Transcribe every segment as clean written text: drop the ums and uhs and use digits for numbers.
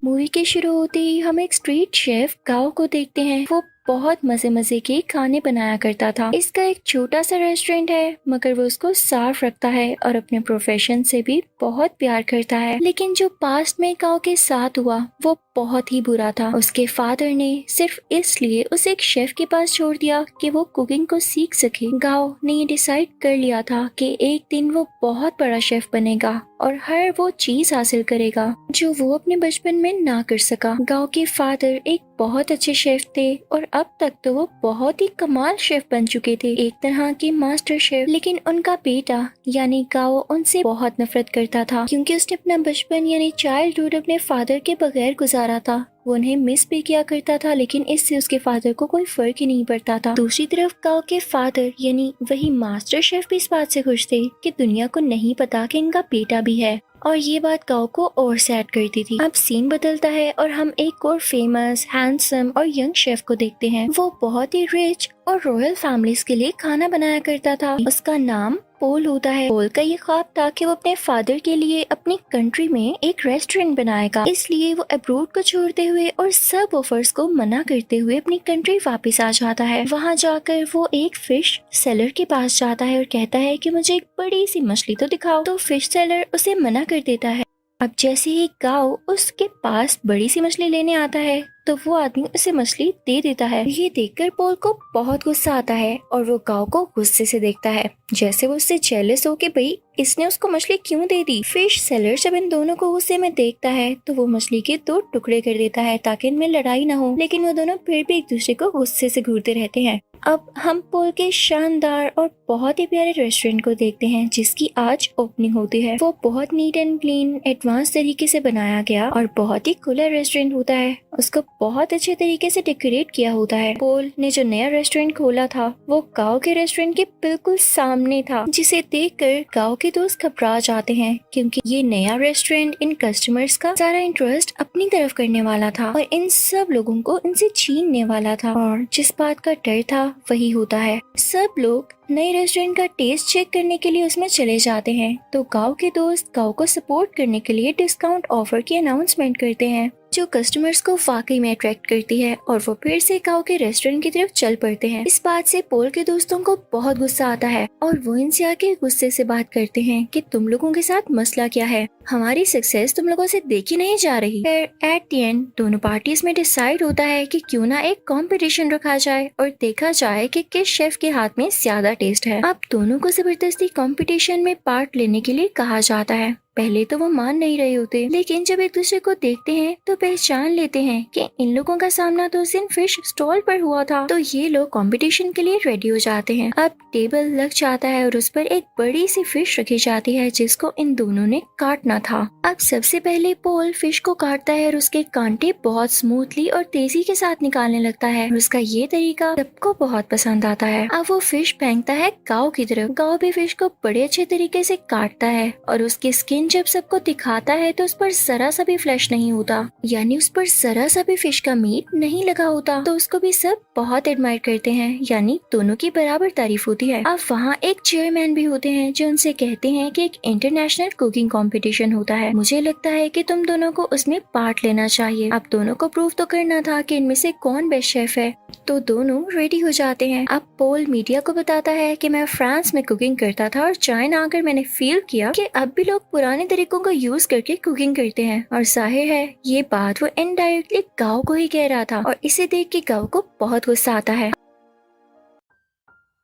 Movie के शुरू होते ही हम एक स्ट्रीट शेफ गाओ को देखते हैं। वो बहुत मजे मजे के खाने बनाया करता था। इसका एक छोटा सा रेस्टोरेंट है, मगर वो उसको साफ रखता है और अपने प्रोफेशन से भी बहुत प्यार करता है। लेकिन जो पास्ट में गाओ के साथ हुआ वो बहुत ही बुरा था। उसके फादर ने सिर्फ इसलिए उसे एक शेफ के पास छोड़ दिया कि वो कुकिंग को सीख सके। गाओ ने ये डिसाइड कर लिया था कि एक दिन वो बहुत बड़ा शेफ बनेगा और हर वो चीज हासिल करेगा जो वो अपने बचपन में ना कर सका। गाओ के फादर एक बहुत अच्छे शेफ थे और अब तक तो वो बहुत ही कमाल शेफ बन चुके थे, एक तरह के मास्टर शेफ। लेकिन उनका बेटा यानी गाओ उनसे बहुत नफरत करता था, क्योंकि उसने अपना बचपन यानी चाइल्डहुड अपने फादर के बगैर गुजारा था। वो उन्हें मिस भी किया करता था, लेकिन इससे उसके फादर को कोई फर्क ही नहीं पड़ता था। दूसरी तरफ गाओ के फादर यानी वही मास्टर शेफ भी इस बात से खुश थे कि दुनिया को नहीं पता कि इनका बेटा भी है, और ये बात गाओ को और सैड करती थी। अब सीन बदलता है और हम एक और फेमस, हैंडसम और यंग शेफ को देखते हैं। वो बहुत ही रिच और रॉयल फैमिलीज के लिए खाना बनाया करता था। उसका नाम पोल होता है। पोल का ये ख्वाब था कि वो अपने फादर के लिए अपनी कंट्री में एक रेस्टोरेंट बनाएगा। इसलिए वो अब्रोड को छोड़ते हुए और सब ऑफर्स को मना करते हुए अपनी कंट्री वापस आ जाता है। वहाँ जाकर वो एक फिश सेलर के पास जाता है और कहता है कि मुझे एक बड़ी सी मछली तो दिखाओ। तो फिश सेलर उसे मना कर देता है। अब जैसे ही गाओ उसके पास बड़ी सी मछली लेने आता है तो वो आदमी उसे मछली दे देता है। ये देखकर पोल को बहुत गुस्सा आता है और वो गाओ को गुस्से से देखता है, जैसे वो उससे जेलस हो कि भाई इसने उसको मछली क्यों दे दी। फिश सेलर जब इन दोनों को गुस्से में देखता है तो वो मछली के 2 टुकड़े कर देता है ताकि इनमें लड़ाई ना हो। लेकिन वो दोनों फिर भी एक दूसरे को गुस्से से घूरते रहते हैं। अब हम पोल के शानदार और बहुत ही प्यारे रेस्टोरेंट को देखते हैं जिसकी आज ओपनिंग होती है। वो बहुत नीट एंड क्लीन एडवांस तरीके से बनाया गया और बहुत ही खुला रेस्टोरेंट होता है। उसको बहुत अच्छे तरीके से डेकोरेट किया होता है। पोल ने जो नया रेस्टोरेंट खोला था वो गाओ के रेस्टोरेंट के बिल्कुल सामने था, जिसे देखकर गाओ के दोस्त घबरा जाते हैं, क्योंकि ये नया रेस्टोरेंट इन कस्टमर्स का सारा इंटरेस्ट अपनी तरफ करने वाला था और इन सब लोगों को इनसे छीनने वाला था। और जिस बात का डर था वही होता है। सब लोग नए रेस्टोरेंट का टेस्ट चेक करने के लिए उसमें चले जाते हैं। तो गाओ के दोस्त गाओ को सपोर्ट करने के लिए डिस्काउंट ऑफर की अनाउंसमेंट करते हैं, जो कस्टमर्स को वाकई में अट्रैक्ट करती है, और वो फिर से गाओ के रेस्टोरेंट की तरफ चल पड़ते हैं। इस बात से पोल के दोस्तों को बहुत गुस्सा आता है और वो इनसे आके गुस्से से बात करते हैं कि तुम लोगों के साथ मसला क्या है, हमारी सक्सेस तुम लोगों से देखी नहीं जा रही। फिर एट द एंड दोनों पार्टीज में डिसाइड होता है कि क्यों ना एक कंपटीशन रखा जाए और देखा जाए कि किस शेफ के हाथ में ज्यादा टेस्ट है। अब दोनों को जबरदस्ती कंपटीशन में पार्ट लेने के लिए कहा जाता है। पहले तो वो मान नहीं रहे होते, लेकिन जब एक दूसरे को देखते हैं तो पहचान लेते हैं कि इन लोगों का सामना तो उस दिन फिश स्टॉल पर हुआ था। तो ये लोग कंपटीशन के लिए रेडी हो जाते हैं। अब टेबल लग जाता है और उस पर एक बड़ी सी फिश रखी जाती है जिसको इन दोनों ने काटना था। अब सबसे पहले पोल फिश को काटता है और उसके कांटे बहुत स्मूथली और तेजी के साथ निकालने लगता है और उसका ये तरीका सबको बहुत पसंद आता है। अब वो फिश फेंकता है गाओ की तरफ। गाओ भी फिश को बड़े अच्छे तरीके से काटता है और उसकी स्किन जब सबको दिखाता है तो उस पर जरा सा भी फ्लैश नहीं होता, यानी उस पर जरा सा भी फिश का मीट नहीं लगा होता। तो उसको भी सब बहुत एडमायर करते हैं, यानी दोनों की बराबर तारीफ होती है। अब वहाँ एक चेयरमैन भी होते हैं जो उनसे कहते हैं कि एक इंटरनेशनल कुकिंग कंपटीशन होता है, मुझे लगता है कि तुम दोनों को उसमें पार्ट लेना चाहिए। अब दोनों को प्रूव तो करना था कि इनमें से कौन बेस्ट शेफ है। तो दोनों रेडी हो जाते हैं। अब पोल मीडिया को बताता है कि मैं फ्रांस में कुकिंग करता था और चाइना आकर मैंने फील किया कि अब भी लोग पुराने तरीकों को यूज करके कुकिंग करते हैं। और जाहिर है ये बात वो इनडायरेक्टली गाओ को ही कह रहा था और इसे देख के गाओ को बहुत गुस्सा आता है।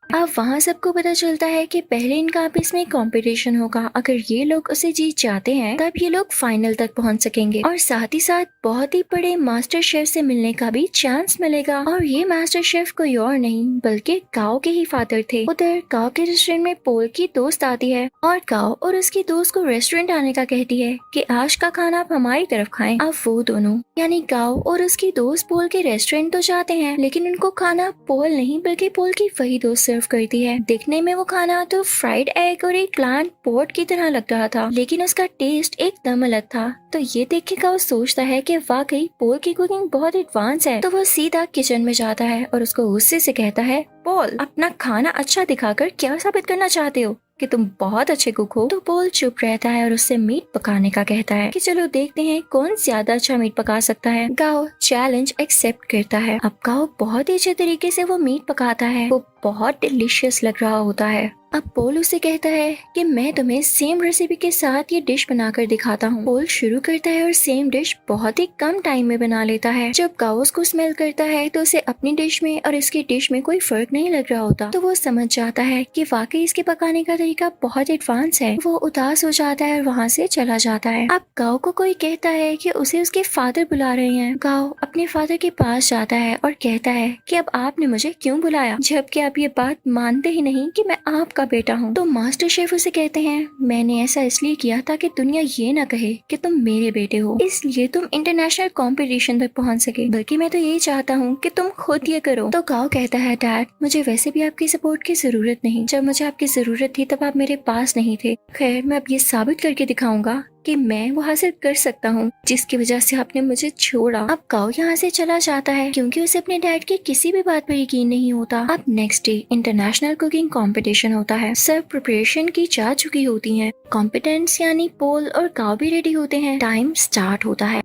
अब वहाँ सबको पता चलता है कि पहले इनका आपस में कंपटीशन होगा। अगर ये लोग उसे जीत जाते हैं तब ये लोग फाइनल तक पहुँच सकेंगे और साथ ही साथ बहुत ही बड़े मास्टर शेफ से मिलने का भी चांस मिलेगा। और ये मास्टर शेफ कोई और नहीं बल्कि गाओ के ही फादर थे। उधर गाओ के रेस्टोरेंट में पोल की दोस्त आती है और गाओ और उसकी दोस्त को रेस्टोरेंट आने का कहती है कि आज का खाना आप हमारी तरफ खाएं। अब वो दोनों यानी गाओ और उसकी दोस्त पोल के रेस्टोरेंट तो जाते हैं, लेकिन उनको खाना पोल नहीं बल्कि पोल की वही दोस्त सर्व करती है। दिखने में वो खाना तो फ्राइड एग और एक प्लांट पोट की तरह लग रहा था, लेकिन उसका टेस्ट एकदम अलग था। तो ये देख के गाओ सोचता है कि वाकई पोल की कुकिंग बहुत एडवांस है। तो वो सीधा किचन में जाता है और उसको गुस्से से कहता है, पोल अपना खाना अच्छा दिखाकर क्या साबित करना चाहते हो कि तुम बहुत अच्छे कुक हो। तो पोल चुप रहता है और उससे मीट पकाने का कहता है कि चलो देखते हैं कौन ज्यादा अच्छा मीट पका सकता है। गाओ चैलेंज एक्सेप्ट करता है। अब गाओ बहुत ही अच्छे तरीके से वो मीट पकाता है। वो बहुत डिलीशियस लग रहा होता है। अब पोल उसे कहता है कि मैं तुम्हें सेम रेसिपी के साथ ये डिश बनाकर दिखाता हूँ। पोल शुरू करता है और सेम डिश बहुत ही कम टाइम में बना लेता है। जब गाओ उसको स्मेल करता है तो उसे अपनी डिश में और इसकी डिश में कोई फर्क नहीं लग रहा होता। तो वो समझ जाता है कि वाकई इसके पकाने का तरीका बहुत एडवांस है। वो उदास हो जाता है और वहाँ से चला जाता है। अब गाओ को कोई कहता है कि उसे उसके फादर बुला रहे हैं। गाओ अपने फादर के पास जाता है और कहता है कि अब आपने मुझे क्यों बुलाया, जबकि आप ये बात मानते ही नहीं कि मैं आपका बेटा हूँ। तो मास्टर शेफ उसे कहते हैं मैंने ऐसा इसलिए किया ताकि दुनिया ये ना कहे कि तुम मेरे बेटे हो, इसलिए तुम इंटरनेशनल कंपटीशन तक पहुँच सके, बल्कि मैं तो यही चाहता हूँ कि तुम खुद ये करो। तो गाओ कहता है डैड मुझे वैसे भी आपकी सपोर्ट की जरूरत नहीं, जब मुझे आपकी जरूरत थी तब आप मेरे पास नहीं थे। खैर मैं अब ये साबित करके दिखाऊंगा कि मैं वो हासिल कर सकता हूँ जिसकी वजह से आपने मुझे छोड़ा। अब गाओ यहाँ से चला जाता है क्योंकि उसे अपने डैड की किसी भी बात पर यकीन नहीं होता। अब next day international cooking competition होता है। सब प्रिपरेशन की जा चुकी होती हैं। कॉम्पिटेंट्स यानी पोल और गाओ भी रेडी होते हैं। टाइम स्टार्ट होता है।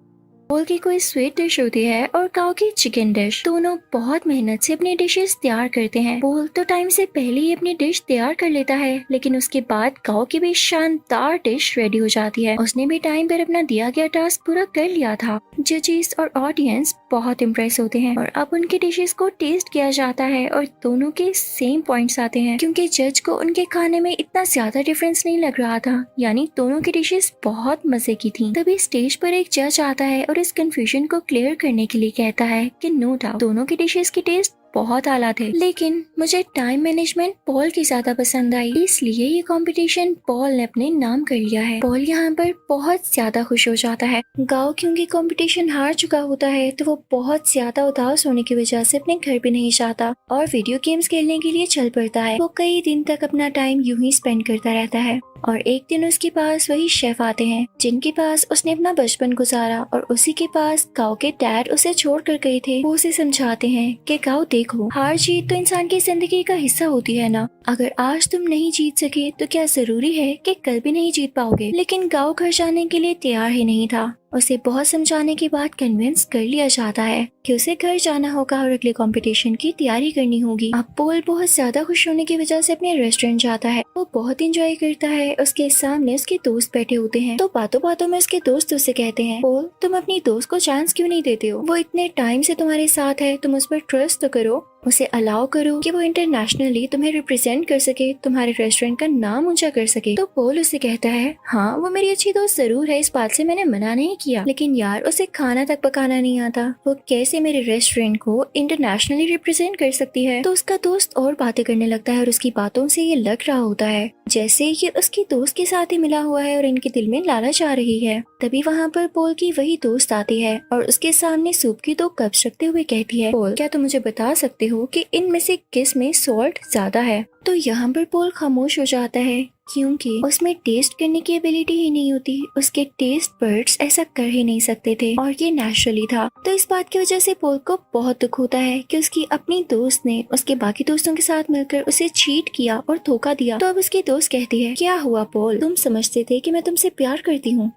पोल की कोई स्वीट डिश होती है और गाओ की चिकन डिश। दोनों बहुत मेहनत से अपनी डिशेस तैयार करते हैं। पोल तो टाइम से पहले ही अपनी डिश तैयार कर लेता है, लेकिन उसके बाद गाओ की भी शानदार डिश रेडी हो जाती है। उसने भी टाइम पर अपना दिया गया टास्क पूरा कर लिया था। जजेस और ऑडियंस बहुत इम्प्रेस होते हैं और अब उनकी डिशेस को टेस्ट किया जाता है और दोनों के सेम पॉइंट्स आते हैं क्योंकि जज को उनके खाने में इतना ज्यादा डिफरेंस नहीं लग रहा था, यानी दोनों की डिशेस बहुत मजे की थी। तभी स्टेज पर एक जज आता है और इस कंफ्यूजन को क्लियर करने के लिए कहता है कि नो डाउट दोनों की डिशेस की टेस्ट बहुत आला थे, लेकिन मुझे टाइम मैनेजमेंट पॉल की ज्यादा पसंद आई, इसलिए ये कंपटीशन पॉल ने अपने नाम कर लिया है। पॉल यहाँ पर बहुत ज्यादा खुश हो जाता है। गाओ क्योंकि कंपटीशन हार चुका होता है तो वो बहुत ज्यादा उदास होने की वजह से अपने घर भी नहीं जाता और वीडियो गेम्स खेलने के लिए चल पड़ता है। वो कई दिन तक अपना टाइम यूं ही स्पेंड करता रहता है और एक दिन उसके पास वही शेफ आते हैं जिनके पास उसने अपना बचपन गुजारा और उसी के पास गाओ के डैड उसे छोड़ कर गए थे। वो उसे समझाते हैं कि गाओ देखो, हार जीत तो इंसान की जिंदगी का हिस्सा होती है ना। अगर आज तुम नहीं जीत सके तो क्या जरूरी है कि कल भी नहीं जीत पाओगे। लेकिन गाओ घर जाने के लिए तैयार ही नहीं था। उसे बहुत समझाने के बाद कन्विंस कर लिया जाता है कि उसे घर जाना होगा और अगले कंपटीशन की तैयारी करनी होगी। अब पोल बहुत ज्यादा खुश होने की वजह से अपने रेस्टोरेंट जाता है। वो बहुत एंजॉय करता है। उसके सामने उसके दोस्त बैठे होते हैं तो बातों बातों में उसके दोस्त उसे कहते हैं पोल तुम अपनी दोस्त को चांस क्यों नहीं देते हो, वो इतने टाइम से तुम्हारे साथ है, तुम उस पर ट्रस्ट तो करो, उसे अलाउ करो कि वो इंटरनेशनली तुम्हें रिप्रेजेंट कर सके, तुम्हारे रेस्टोरेंट का नाम ऊंचा कर सके। तो पोल उसे कहता है हाँ वो मेरी अच्छी दोस्त जरूर है, इस बात से मैंने मना नहीं किया, लेकिन यार उसे खाना तक पकाना नहीं आता, वो कैसे मेरे रेस्टोरेंट को इंटरनेशनली रिप्रेजेंट कर सकती है। तो उसका दोस्त और बातें करने लगता है और उसकी बातों से ये लग रहा होता है जैसे ये उसकी दोस्त के साथ ही मिला हुआ है और इनके दिल में लालच आ रही है। तभी वहाँ पर पोल की वही दोस्त आती है और उसके सामने सूप की 2 कप्स रखते हुए कहती है पोल क्या तुम मुझे बता सकते हो कि इनमें से किस में सॉल्ट ज्यादा है। तो यहाँ पर पोल खामोश हो जाता है क्योंकि उसमें टेस्ट करने की एबिलिटी ही नहीं होती, उसके टेस्ट बर्ड्स ऐसा कर ही नहीं सकते थे और ये नेचुरली था। तो इस बात की वजह से पोल को बहुत दुख होता है कि उसकी अपनी दोस्त ने उसके बाकी दोस्तों के साथ मिलकर उसे चीट किया और धोखा दिया। तो अब उसकी दोस्त कहती है क्या हुआ पोल, तुम समझते थे कि मैं तुमसे प्यार करती हूँ।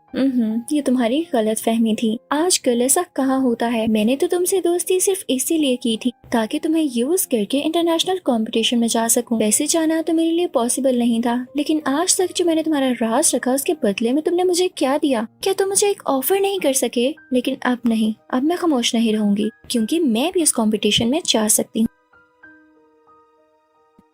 ये तुम्हारी गलत फहमी थी, आजकल ऐसा कहाँ होता है। मैंने तो तुमसे दोस्ती सिर्फ इसीलिए की थी ताकि तुम्हें यूज करके इंटरनेशनल कंपटीशन में जा सकूं। वैसे जाना तो मेरे लिए पॉसिबल नहीं था, लेकिन आज तक जो मैंने तुम्हारा राज रखा उसके बदले में तुमने मुझे क्या दिया। क्या तुम मुझे एक ऑफर नहीं कर सके। लेकिन अब नहीं, अब मैं खामोश नहीं रहूंगी क्योंकि मैं भी इस कंपटीशन में जा सकती हूँ।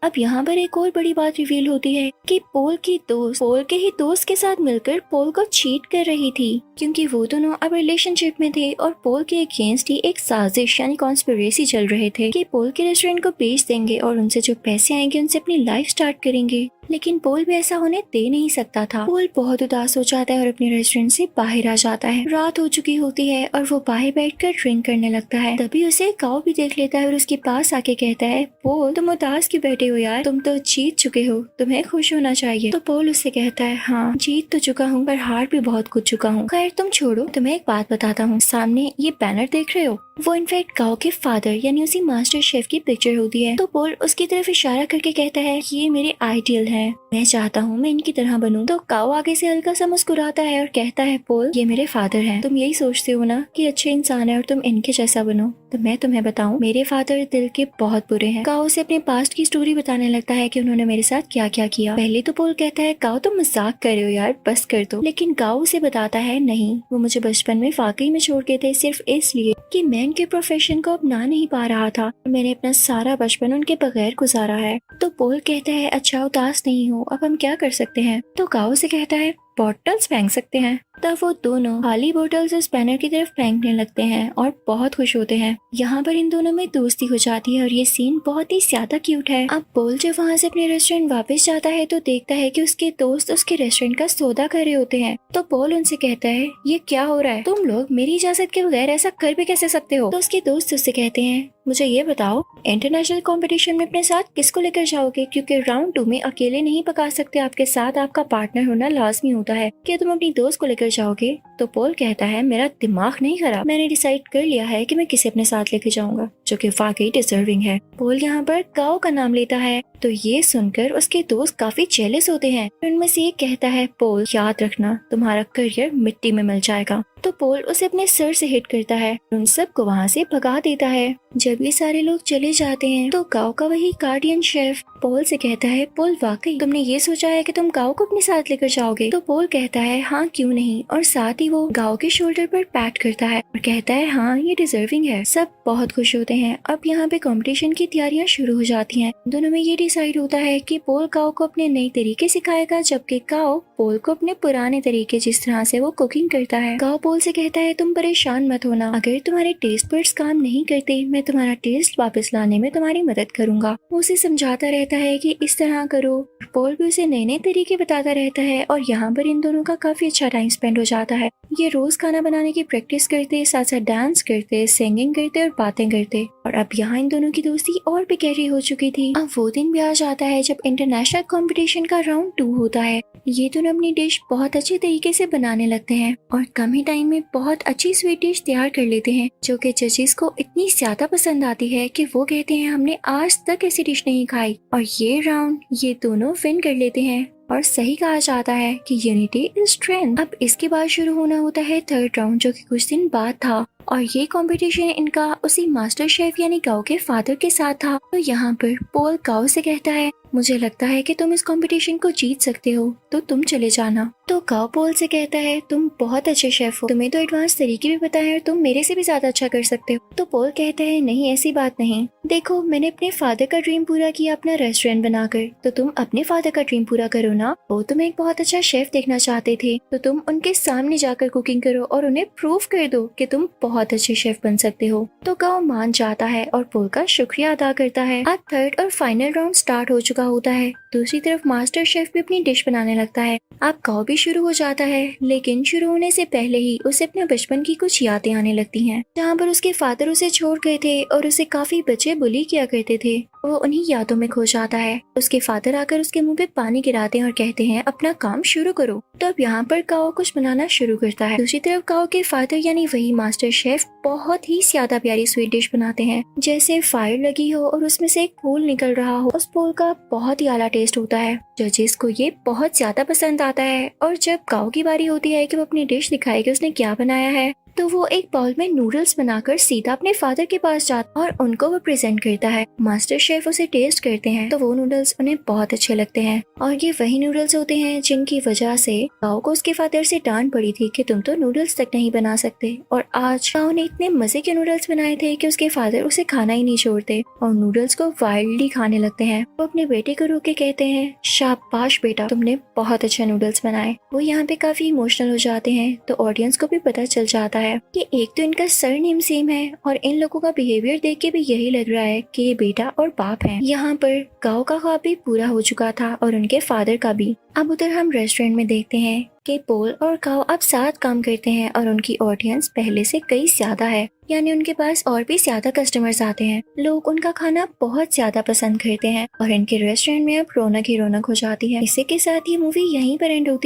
अब यहाँ पर एक और बड़ी बात रिवील होती है कि पोल की दोस्त पोल के ही दोस्त के साथ मिलकर पोल को चीट कर रही थी क्योंकि वो दोनों अब रिलेशनशिप में थे और पोल के अगेंस्ट ही एक साजिश यानी कॉन्स्पिरेसी चल रहे थे कि पोल के रेस्टोरेंट को बेच देंगे और उनसे जो पैसे आएंगे उनसे अपनी लाइफ स्टार्ट करेंगे। लेकिन पोल भी ऐसा होने दे नहीं सकता था। पोल बहुत उदास हो जाता है और अपने रेस्टोरेंट से बाहर आ जाता है। रात हो चुकी होती है और वो बाहर बैठकर ड्रिंक करने लगता है। तभी उसे गाओ भी देख लेता है और उसके पास आके कहता है पोल तुम उदास क्यों बैठे हो यार, तुम तो जीत चुके हो, तुम्हें खुश होना चाहिए। तो पोल उससे कहता है हाँ जीत तो चुका हूँ पर हार भी बहुत कुछ चुका हूँ। खैर तुम छोड़ो, तुम्हें एक बात बताता हूँ। सामने ये बैनर देख रहे हो, वो इनफैक्ट गाओ के फादर यानी उसी मास्टर शेफ की पिक्चर होती है। तो पोल उसकी तरफ इशारा करके कहता है ये मेरे आइडियल है हैं। मैं चाहता हूँ मैं इनकी तरह बनूं। तो काओ आगे से हल्का सा मुस्कुराता है और कहता है, पोल, ये मेरे फादर हैं। तुम यही सोचते हो ना कि अच्छे इंसान है और तुम इनके जैसा बनो। तो मैं तुम्हें बताऊं, मेरे फादर दिल के बहुत बुरे हैं। काओ उसे अपने पास्ट की स्टोरी बताने लगता है कि उन्होंने मेरे साथ क्या क्या किया। पहले तो पोल कहता है, काओ तुम मजाक कर रहे हो यार, बस कर दो। लेकिन काओ उसे बताता है, नहीं, वो मुझे बचपन में वाकई में छोड़ गए थे, सिर्फ इसलिए कि मैं उनके प्रोफेशन को अपना नहीं पा रहा था। मैंने अपना सारा बचपन उनके बगैर गुजारा है। तो पोल कहता है, अच्छा उदास नहीं हो, अब हम क्या कर सकते हैं। तो काओ से कहता है, बॉटल्स फेंक सकते हैं। तब वो दोनों खाली बोतल्स उस बैनर की तरफ फेंकने लगते हैं और बहुत खुश होते हैं। यहाँ पर इन दोनों में दोस्ती हो जाती है और ये सीन बहुत ही ज्यादा क्यूट है। अब पोल जब वहाँ से अपने रेस्टोरेंट वापस जाता है तो देखता है कि उसके दोस्त उसके रेस्टोरेंट का सौदा कर रहे होते हैं। तो पोल उनसे कहता है, ये क्या हो रहा है, तुम लोग मेरी इजाजत के बगैर ऐसा कर भी कैसे सकते हो। तो उसके दोस्त उससे कहते हैं, मुझे ये बताओ, इंटरनेशनल कंपटीशन में अपने साथ किसको लेकर जाओगे, क्योंकि राउंड 2 में अकेले नहीं पका सकते, आपके साथ आपका पार्टनर होना लाजमी होता है। क्या तुम अपनी दोस्त को लेकर जाओगे। तो पोल कहता है, मेरा दिमाग नहीं खराब, मैंने डिसाइड कर लिया है कि मैं किसे अपने साथ लेकर जाऊंगा जो कि वाकई डिजर्विंग है। पोल यहाँ पर काओ का नाम लेता है। तो ये सुनकर उसके दोस्त काफी जेलस होते हैं। उनमें से एक कहता है, पोल याद रखना, तुम्हारा करियर मिट्टी में मिल जाएगा। तो पोल उसे अपने सर से हिट करता है, उन सबको वहाँ से भगा देता है। जब ये सारे लोग चले जाते हैं तो काओ का वही गार्डियन शेफ पोल से कहता है, पोल वाकई तुमने ये सोचा है कि तुम काओ को अपने साथ लेकर जाओगे। तो पोल कहता है, हाँ क्यों नहीं, और साथ ही वो काओ के शोल्डर पर पैट करता है और कहता है, हाँ ये डिजर्विंग है। सब बहुत खुश होते हैं। अब यहाँ पे कंपटीशन की तैयारियां शुरू हो जाती हैं। दोनों में ये डिसाइड होता है कि पोल काओ को अपने नए तरीके सिखाएगा, जबकि काओ पोल को अपने पुराने तरीके, जिस तरह से वो कुकिंग करता है। काओ पोल से कहता है, तुम परेशान मत होना, अगर तुम्हारे टेस्ट बड्स काम नहीं करते, मैं तुम्हारा टेस्ट वापस लाने में तुम्हारी मदद करूंगा। वो उसे समझाता रहता है कि इस तरह करो। पोल भी उसे नए नए तरीके बताता रहता है और यहाँ पर इन दोनों का काफी अच्छा टाइम स्पेंड हो जाता है। ये रोज खाना बनाने की प्रैक्टिस करते, साथ साथ डांस करते, सिंगिंग करते और बातें करते। और अब यहाँ इन दोनों की दोस्ती और भी गहरी हो चुकी थी। अब वो दिन भी आ जाता है जब इंटरनेशनल कंपटीशन का राउंड 2 होता है। ये दोनों अपनी डिश बहुत अच्छे तरीके से बनाने लगते हैं और कम ही टाइम में बहुत अच्छी स्वीट डिश तैयार कर लेते हैं, जो कि जजेस को इतनी ज्यादा पसंद आती है कि वो कहते हैं, हमने आज तक ऐसी डिश नहीं खाई। और ये राउंड ये दोनों विन कर लेते हैं। और सही कहा जाता है कि यूनिटी इज स्ट्रेंथ। अब इसके बाद शुरू होना होता है थर्ड राउंड, जो कि कुछ दिन बाद था। और ये कंपटीशन इनका उसी मास्टर शेफ यानी काओ के फादर के साथ था। तो यहाँ पर पोल काओ से कहता है, मुझे लगता है कि तुम इस कंपटीशन को जीत सकते हो, तो तुम चले जाना। तो काओ पोल से कहता है, तुम बहुत अच्छे शेफ हो, तुम्हें तो एडवांस तरीके भी पता है और तुम मेरे से भी ज्यादा अच्छा कर सकते हो। तो पोल कहता है, नहीं ऐसी बात नहीं, देखो मैंने अपने फादर का ड्रीम पूरा किया अपना रेस्टोरेंट बनाकर, तो तुम अपने फादर का ड्रीम पूरा करो ना। वो तुम्हें एक बहुत अच्छा शेफ देखना चाहते थे, तो तुम उनके सामने जाकर कुकिंग करो और उन्हें प्रूव कर दो कि तुम बहुत अच्छे शेफ बन सकते हो। तो काओ मान जाता है और पोल का शुक्रिया अदा करता है। अब थर्ड और फाइनल राउंड स्टार्ट हो चुका होता है। दूसरी तरफ मास्टर शेफ भी अपनी डिश बनाने लगता है। अब काओ भी शुरू हो जाता है, लेकिन शुरू होने से पहले ही उसे अपने बचपन की कुछ यादें आने लगती हैं, जहाँ पर उसके फादर उसे छोड़ गए थे और उसे काफी बच्चे बुली किया करते थे। वो उन्हीं यादों में खो जाता है। उसके फादर आकर उसके मुंह पे पानी गिराते हैं और कहते हैं, अपना काम शुरू करो। तो अब यहाँ पर काओ कुछ बनाना शुरू करता है। दूसरी तरफ काओ के फादर यानी वही मास्टर शेफ बहुत ही ज्यादा प्यारी स्वीट डिश बनाते हैं, जैसे फायर लगी हो और उसमें से एक फूल निकल रहा हो। उस फूल का बहुत ही आला टेस्ट होता है। जजेस को ये बहुत ज्यादा पसंद आता है। और जब काओ की बारी होती है कि वो अपनी डिश दिखाए कि उसने क्या बनाया है, तो वो एक बाउल में नूडल्स बनाकर सीधा अपने फादर के पास जाता और उनको वो प्रेजेंट करता है। मास्टर शेफ उसे टेस्ट करते हैं तो वो नूडल्स उन्हें बहुत अच्छे लगते हैं। और ये वही नूडल्स होते हैं जिनकी वजह से काओ को उसके फादर से डांट पड़ी थी कि तुम तो नूडल्स तक नहीं बना सकते। और आज काओ ने इतने मजे के नूडल्स बनाए थे कि उसके फादर उसे खाना ही नहीं छोड़ते और नूडल्स को वाइल्डली खाने लगते हैं। वो अपने बेटे को रोक के कहते हैं, शाबाश बेटा, तुमने बहुत अच्छा नूडल्स बनाए। वो यहाँ पे काफी इमोशनल हो जाते हैं। तो ऑडियंस को भी पता चल जाता है कि एक तो इनका सरनेम सेम है और इन लोगों का बिहेवियर देख के भी यही लग रहा है कि ये बेटा और बाप हैं। यहाँ पर काओ का ख्वाब भी पूरा हो चुका था और उनके फादर का भी। अब उधर हम रेस्टोरेंट में देखते हैं कि पोल और काओ अब साथ काम करते हैं और उनकी ऑडियंस पहले से कई ज्यादा है, यानी उनके पास और भी ज्यादा कस्टमर्स आते हैं। लोग उनका खाना बहुत ज्यादा पसंद करते हैं और इनके रेस्टोरेंट में अब रौनक ही रौनक हो जाती है। इसी के साथ ये मूवी यहीं पर एंड होती है।